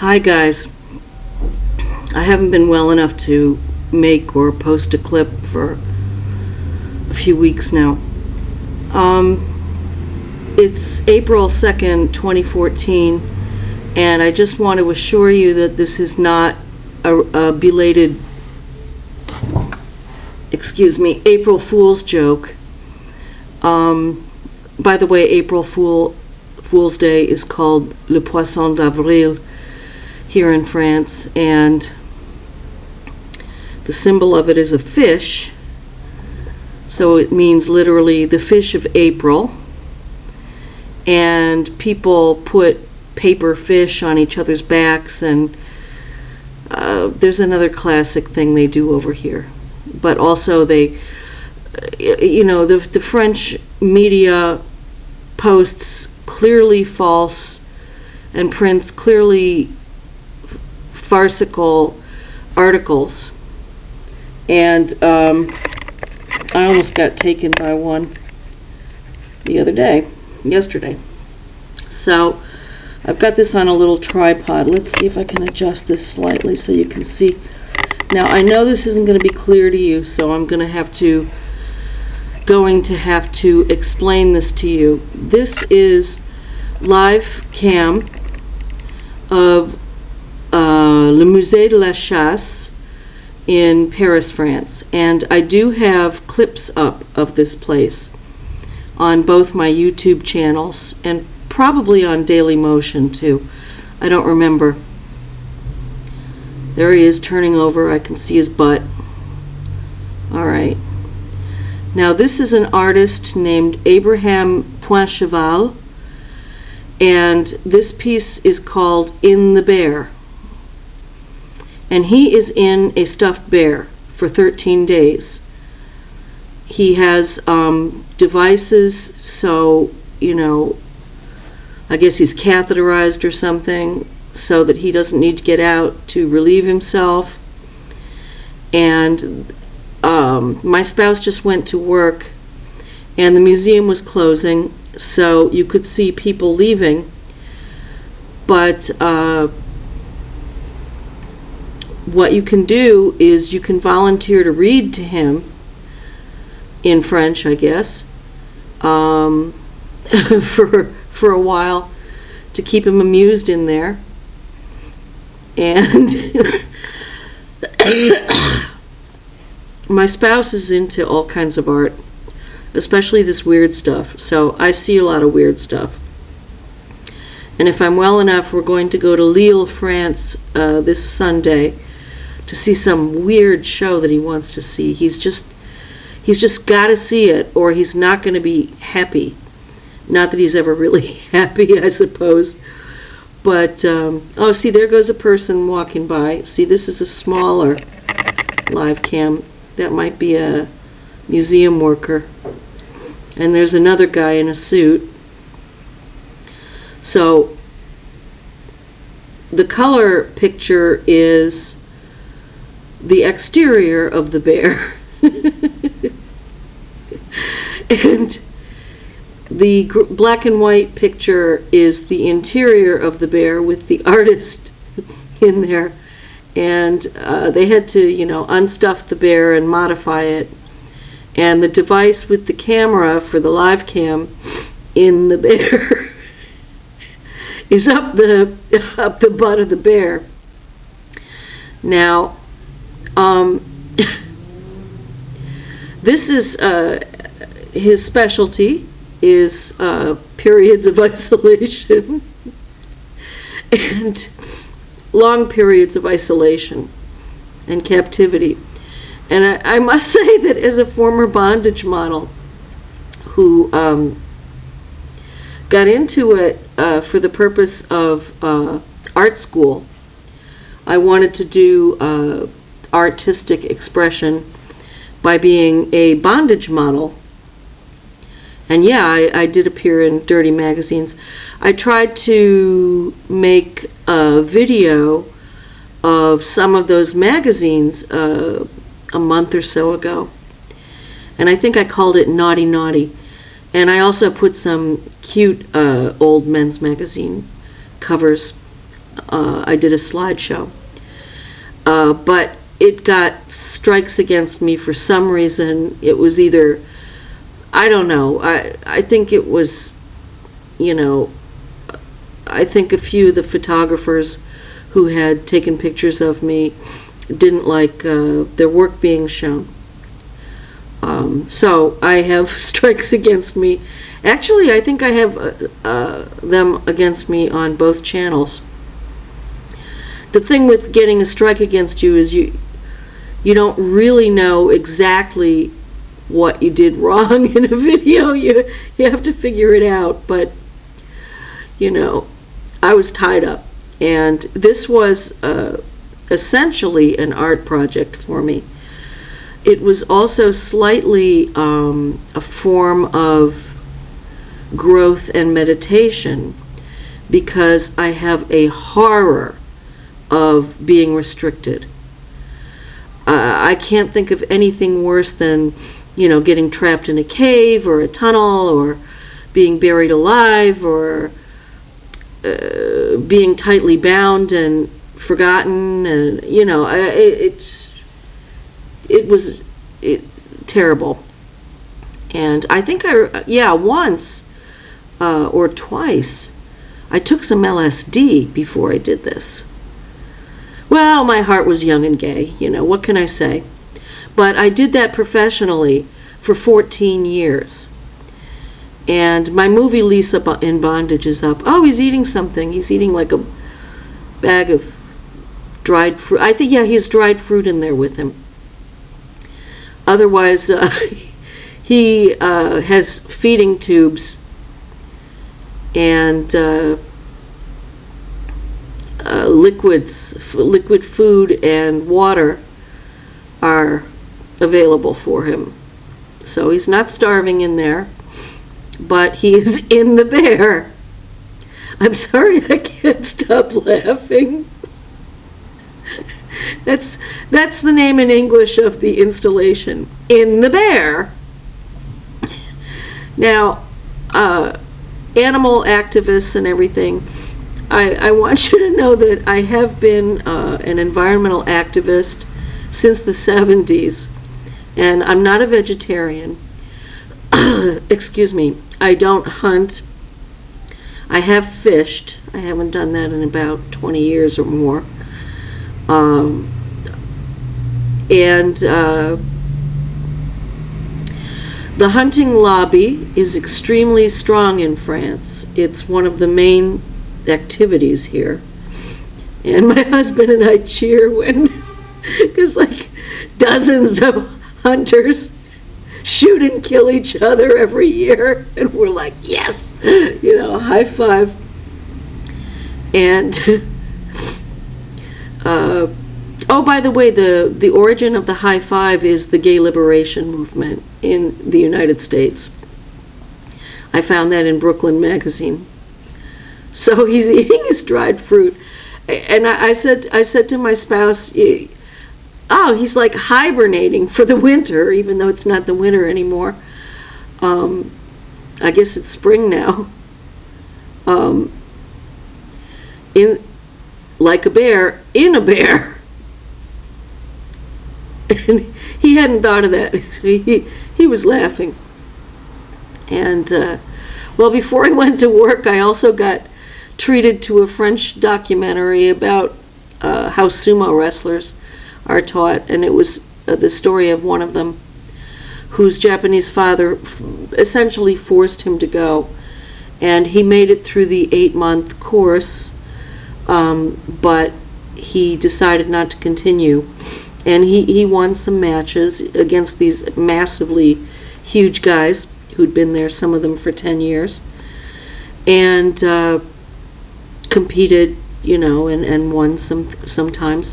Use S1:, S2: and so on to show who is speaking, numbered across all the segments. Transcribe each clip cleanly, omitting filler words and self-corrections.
S1: Hi guys, I haven't been well enough to make or post a clip for a few weeks now. It's April 2nd, 2014, and I just want to assure you that this is not a belated, April Fool's joke. By the way, April Fool's Day is called Le Poisson d'Avril here in France, and the symbol of it is a fish, so it means literally the fish of April, and people put paper fish on each other's backs, and there's another classic thing they do over here, but also they, the French media posts clearly false and prints clearly farcical articles, and I almost got taken by one yesterday. So I've got this on a little tripod. Let's see if I can adjust this slightly so you can see. Now I know this isn't going to be clear to you, so I'm going to have to explain this to you. This is live cam of le Musée de La Chasse in Paris, France, and I do have clips up of this place on both my YouTube channels and probably on Dailymotion too. I don't remember. There he is turning over. I can see his butt. Alright. Now this is an artist named Abraham Poincheval, and this piece is called In the Bear. And he is in a stuffed bear for 13 days. He has devices, so, I guess he's catheterized or something, so that he doesn't need to get out to relieve himself. And my spouse just went to work, and the museum was closing, so you could see people leaving, but what you can do is you can volunteer to read to him in French, I guess, for a while, to keep him amused in there. And my spouse is into all kinds of art, especially this weird stuff, so I see a lot of weird stuff. And if I'm well enough, we're going to go to Lille, France this Sunday to see some weird show that he wants to see. He's just got to see it, or he's not going to be happy. Not that he's ever really happy, I suppose. But, oh, see, there goes a person walking by. See, this is a smaller live cam. That might be a museum worker. And there's another guy in a suit. So, the color picture is the exterior of the bear. And the black and white picture is the interior of the bear with the artist in there. And they had to, unstuff the bear and modify it. And the device with the camera for the live cam in the bear is up the butt of the bear. Now, this is his specialty is periods of isolation and long periods of isolation and captivity. And I must say that as a former bondage model who got into it for the purpose of art school, I wanted to do artistic expression by being a bondage model. And yeah, I did appear in dirty magazines. I tried to make a video of some of those magazines a month or so ago, and I think I called it Naughty Naughty. And I also put some cute old men's magazine covers I did a slideshow. But it got strikes against me for some reason. It was either, I don't know, I think it was, you know, I think a few of the photographers who had taken pictures of me didn't like their work being shown. So I have strikes against me. Actually, I think I have them against me on both channels. The thing with getting a strike against you is you don't really know exactly what you did wrong in a video. You have to figure it out, but you know, I was tied up, and this was essentially an art project for me. It was also slightly a form of growth and meditation, because I have a horror of being restricted. I can't think of anything worse than, you know, getting trapped in a cave or a tunnel, or being buried alive, or being tightly bound and forgotten, and you know, it was terrible. And I think once or twice I took some LSD before I did this. Well, my heart was young and gay, you know, what can I say? But I did that professionally for 14 years. And my movie Lisa in Bondage is up. Oh, he's eating something. He's eating like a bag of dried fruit. I think, yeah, he has dried fruit in there with him. Otherwise, he has feeding tubes, and liquid food and water are available for him. So he's not starving in there, but he is in the bear. I'm sorry, I can't stop laughing. That's the name in English of the installation, In the Bear. Now, animal activists and everything, I want you to know that I have been an environmental activist since the 70s, and I'm not a vegetarian. Excuse me. I don't hunt. I have fished. I haven't done that in about 20 years or more. The hunting lobby is extremely strong in France. It's one of the main activities here. And my husband and I cheer when, because like dozens of hunters shoot and kill each other every year, and we're like, yes, you know, high five. And oh, by the way, the origin of the high five is the gay liberation movement in the United States. I found that in Brooklyn Magazine. So he's eating his dried fruit, and I said to my spouse, oh, he's like hibernating for the winter, even though it's not the winter anymore. I guess it's spring now. Like a bear, in a bear. And he hadn't thought of that. He was laughing. And, well, before I went to work, I also got treated to a French documentary about how sumo wrestlers are taught, and it was the story of one of them whose Japanese father essentially forced him to go, and he made it through the 8-month course, but he decided not to continue, and he won some matches against these massively huge guys who'd been there, some of them for 10 years, and competed, you know, and won sometimes.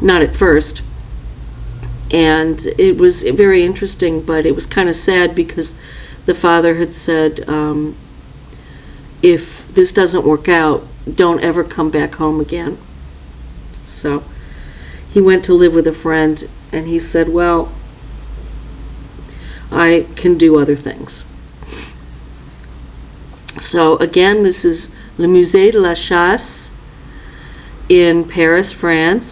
S1: Not at first. And it was very interesting, but it was kind of sad because the father had said, if this doesn't work out, don't ever come back home again. So he went to live with a friend, and he said, well, I can do other things. So again, this is Le Musée de La Chasse, in Paris, France.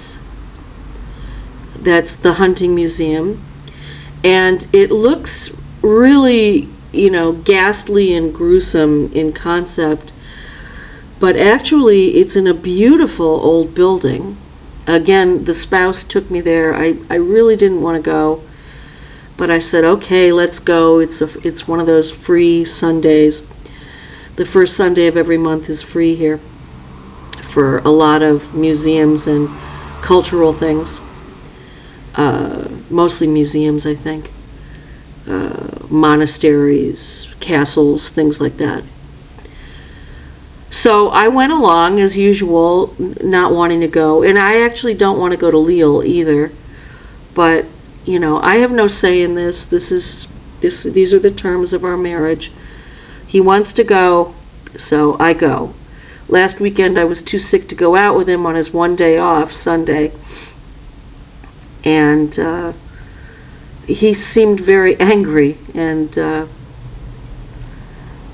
S1: That's the hunting museum. And it looks really, you know, ghastly and gruesome in concept, but actually it's in a beautiful old building. Again, the spouse took me there. I really didn't want to go, but I said, okay, let's go. It's one of those free Sundays. The first Sunday of every month is free here for a lot of museums and cultural things. Mostly museums, I think. Monasteries, castles, things like that. So I went along as usual, not wanting to go, and I actually don't want to go to Lille either. But you know, I have no say in this. These are the terms of our marriage. He wants to go, so I go. Last weekend I was too sick to go out with him on his one day off, Sunday, and he seemed very angry, and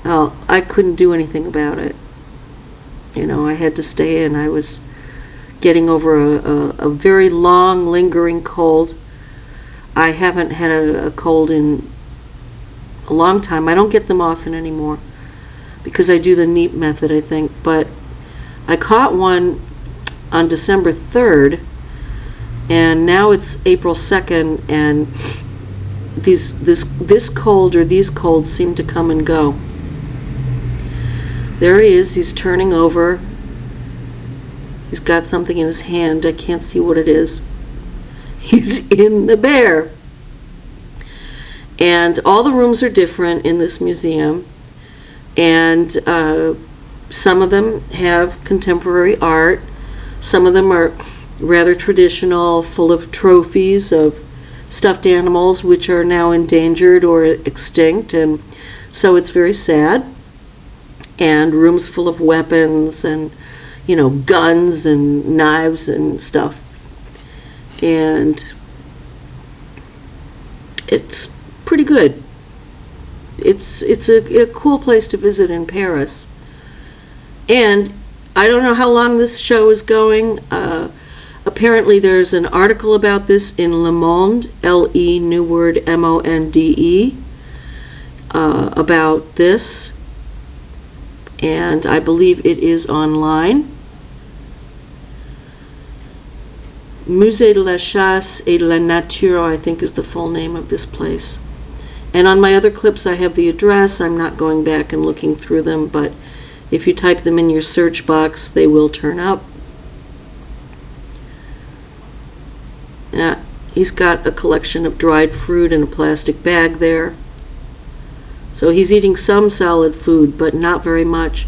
S1: well, I couldn't do anything about it. You know, I had to stay in. I was getting over a very long, lingering cold. I haven't had a cold in a long time. I don't get them often anymore because I do the NEEP method, I think. But I caught one on December 3rd, and now it's April 2nd, and this cold or these colds seem to come and go. There he is. He's turning over. He's got something in his hand. I can't see what it is. He's in the bear. And all the rooms are different in this museum. And some of them have contemporary art. Some of them are rather traditional, full of trophies of stuffed animals which are now endangered or extinct. And so it's very sad. And rooms full of weapons and, you know, guns and knives and stuff. And it's pretty good. It's a cool place to visit in Paris. And I don't know how long this show is going. Apparently there's an article about this in Le Monde, L-E, new word, M-O-N-D-E, about this. And I believe it is online. Musée de La Chasse et de la Nature, I think, is the full name of this place. And on my other clips I have the address. I'm not going back and looking through them, but if you type them in your search box, they will turn up. He's got a collection of dried fruit in a plastic bag there. So he's eating some solid food, but not very much.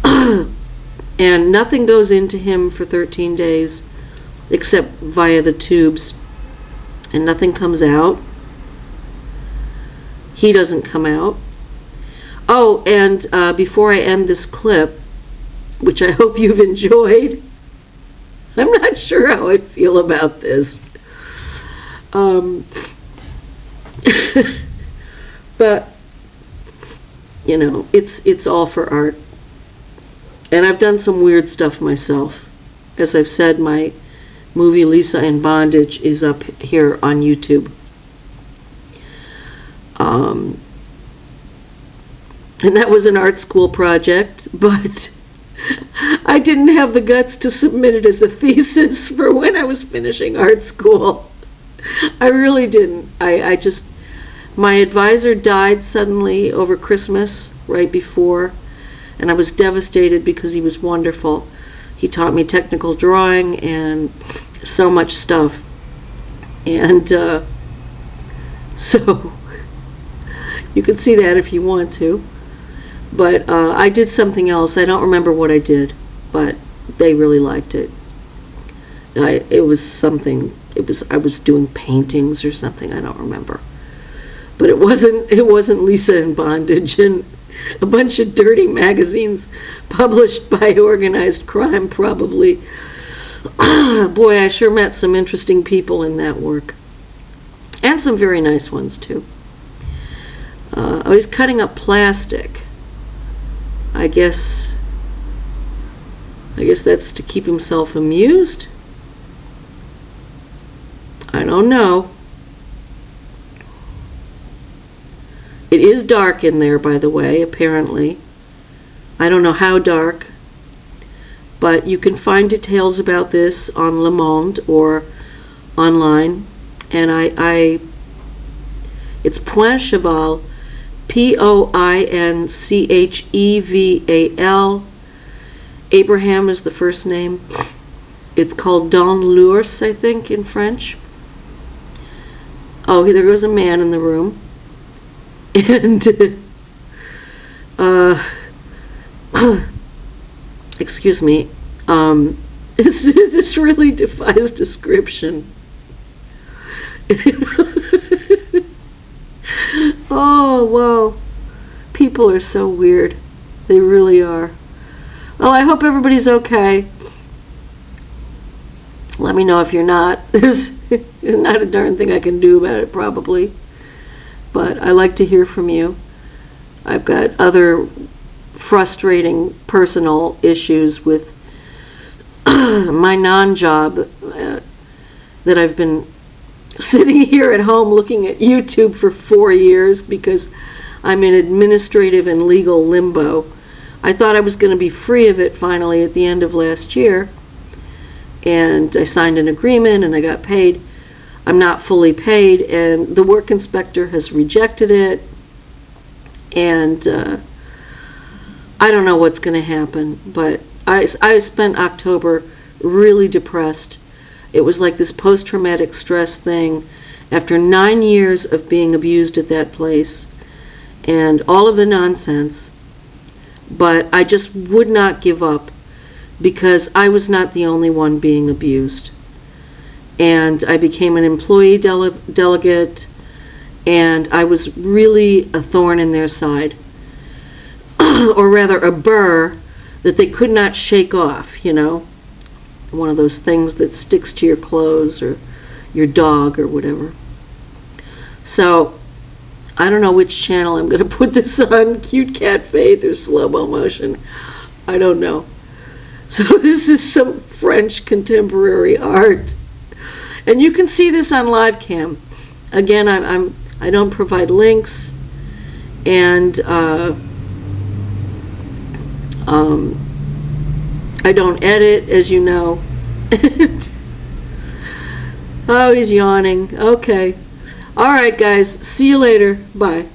S1: And nothing goes into him for 13 days except via the tubes. And nothing comes out. He doesn't come out. Oh, and before I end this clip, which I hope you've enjoyed, I'm not sure how I feel about this. But you know, it's all for art. And I've done some weird stuff myself. As I've said, my movie Lisa in Bondage is up here on YouTube. And that was an art school project, but I didn't have the guts to submit it as a thesis for when I was finishing art school. I really didn't. My advisor died suddenly over Christmas, right before, and I was devastated because he was wonderful. He taught me technical drawing and so much stuff. And so you can see that if you want to. But I did something else. I don't remember what I did, but they really liked it. It was something. I was doing paintings or something. I don't remember. But it wasn't Lisa in Bondage and a bunch of dirty magazines published by organized crime, probably. Boy, I sure met some interesting people in that work. And some very nice ones, too. I was cutting up plastic. I guess I guess that's to keep himself amused. I don't know. It is dark in there, by the way, apparently. I don't know how dark, but you can find details about this on Le Monde or online. And it's Poincheval, Poincheval. Abraham is the first name. It's called Dans l'ours, I think, in French. Oh, there goes a man in the room. And, excuse me, this really defies description. Oh, wow. People are so weird. They really are. Well, I hope everybody's okay. Let me know if you're not. There's not a darn thing I can do about it, probably. But I like to hear from you. I've got other frustrating personal issues with my non-job that I've been sitting here at home looking at YouTube for 4 years because I'm in administrative and legal limbo. I thought I was going to be free of it finally at the end of last year, and I signed an agreement and I got paid. I'm not fully paid, and the work inspector has rejected it, and I don't know what's going to happen, but I spent October really depressed. It was like this post-traumatic stress thing after 9 years of being abused at that place and all of the nonsense, but I just would not give up because I was not the only one being abused. And I became an employee delegate, and I was really a thorn in their side, or rather a burr that they could not shake off, you know, one of those things that sticks to your clothes or your dog or whatever. So, I don't know which channel I'm going to put this on, CUTECATFAITH or SLOBOMOTION, I don't know. So this is some French contemporary art. And you can see this on LiveCam. Again, I don't provide links, and I don't edit, as you know. Oh, he's yawning. Okay. All right, guys. See you later. Bye.